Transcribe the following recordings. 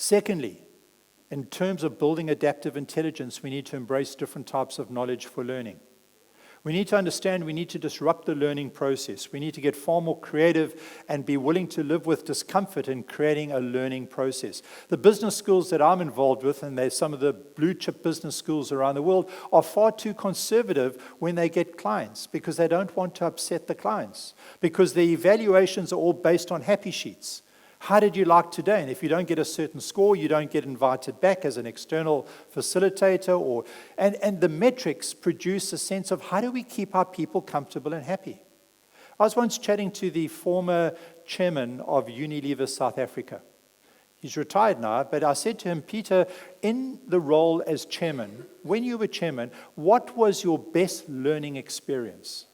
Secondly, in terms of building adaptive intelligence, we need to embrace different types of knowledge for learning. We need to understand we need to disrupt the learning process. We need to get far more creative and be willing to live with discomfort in creating a learning process. The business schools that I'm involved with, and they're some of the blue chip business schools around the world, are far too conservative when they get clients because they don't want to upset the clients, because the evaluations are all based on happy sheets. How did you like today? And if you don't get a certain score, you don't get invited back as an external facilitator. And the metrics produce a sense of how do we keep our people comfortable and happy. I was once chatting to the former chairman of Unilever South Africa. He's retired now, but I said to him, Peter, in the role as chairman, when you were chairman, what was your best learning experience?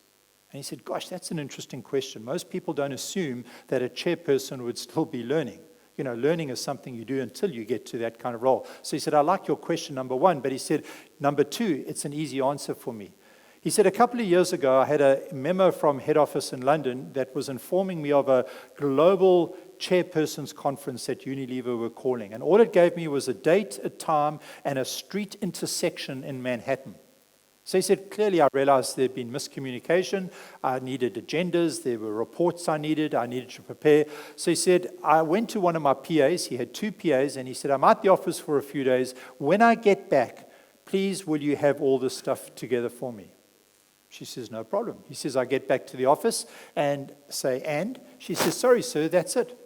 And he said, gosh, that's an interesting question. Most people don't assume that a chairperson would still be learning. You know, learning is something you do until you get to that kind of role. So he said, I like your question, number one. But he said, number two, it's an easy answer for me. He said, a couple of years ago, I had a memo from head office in London that was informing me of a global chairperson's conference that Unilever were calling. And all it gave me was a date, a time, and a street intersection in Manhattan. So he said, clearly I realized there had been miscommunication. I needed agendas. There were reports I needed to prepare. So he said, I went to one of my PAs. He had two PAs, and he said, I'm at the office for a few days. When I get back, please, will you have all this stuff together for me? She says, no problem. He says, I get back to the office and say, and? She says, sorry, sir, that's it.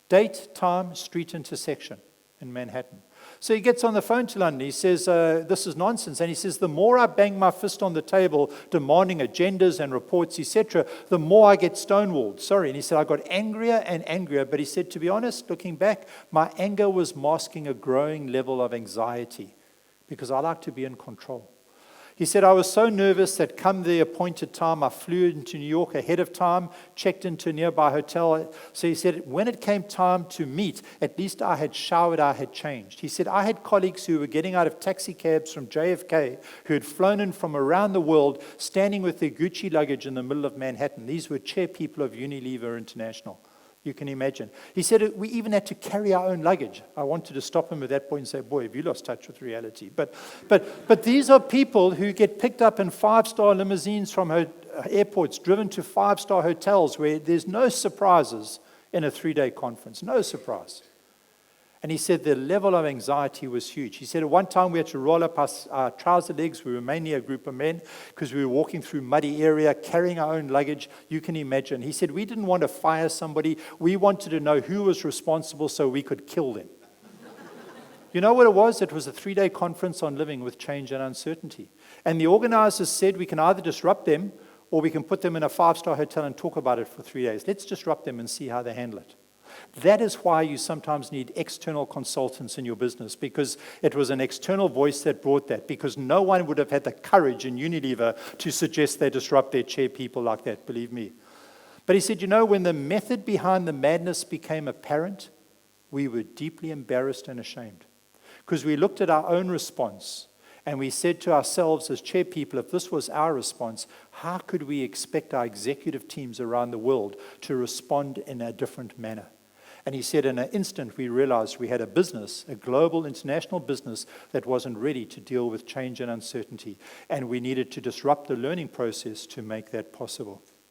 Date, time, street intersection in Manhattan. So he gets on the phone to London. He says, this is nonsense. And he says, the more I bang my fist on the table, demanding agendas and reports, etc., the more I get stonewalled. Sorry. And he said, I got angrier and angrier. But he said, to be honest, looking back, my anger was masking a growing level of anxiety because I like to be in control. He said, I was so nervous that come the appointed time, I flew into New York ahead of time, checked into a nearby hotel. So he said, when it came time to meet, at least I had showered, I had changed. He said, I had colleagues who were getting out of taxi cabs from JFK, who had flown in from around the world, standing with their Gucci luggage in the middle of Manhattan. These were chair people of Unilever International. You can imagine. He said we even had to carry our own luggage. I wanted to stop him at that point and say, boy, have you lost touch with reality? But these are people who get picked up in five-star limousines from airports, driven to five-star hotels where there's no surprises in a 3-day conference. No surprise. And he said the level of anxiety was huge. He said at one time we had to roll up our trouser legs. We were mainly a group of men because we were walking through muddy area, carrying our own luggage. You can imagine. He said we didn't want to fire somebody. We wanted to know who was responsible so we could kill them. You know what it was? It was a 3-day conference on living with change and uncertainty. And the organizers said we can either disrupt them or we can put them in a 5-star hotel and talk about it for 3 days. Let's disrupt them and see how they handle it. That is why you sometimes need external consultants in your business, because it was an external voice that brought that, because no one would have had the courage in Unilever to suggest they disrupt their chair people like that, believe me. But he said, you know, when the method behind the madness became apparent, we were deeply embarrassed and ashamed, because we looked at our own response and we said to ourselves as chair people, if this was our response, how could we expect our executive teams around the world to respond in a different manner? And he said in an instant we realized we had a business, a global international business that wasn't ready to deal with change and uncertainty. And we needed to disrupt the learning process to make that possible.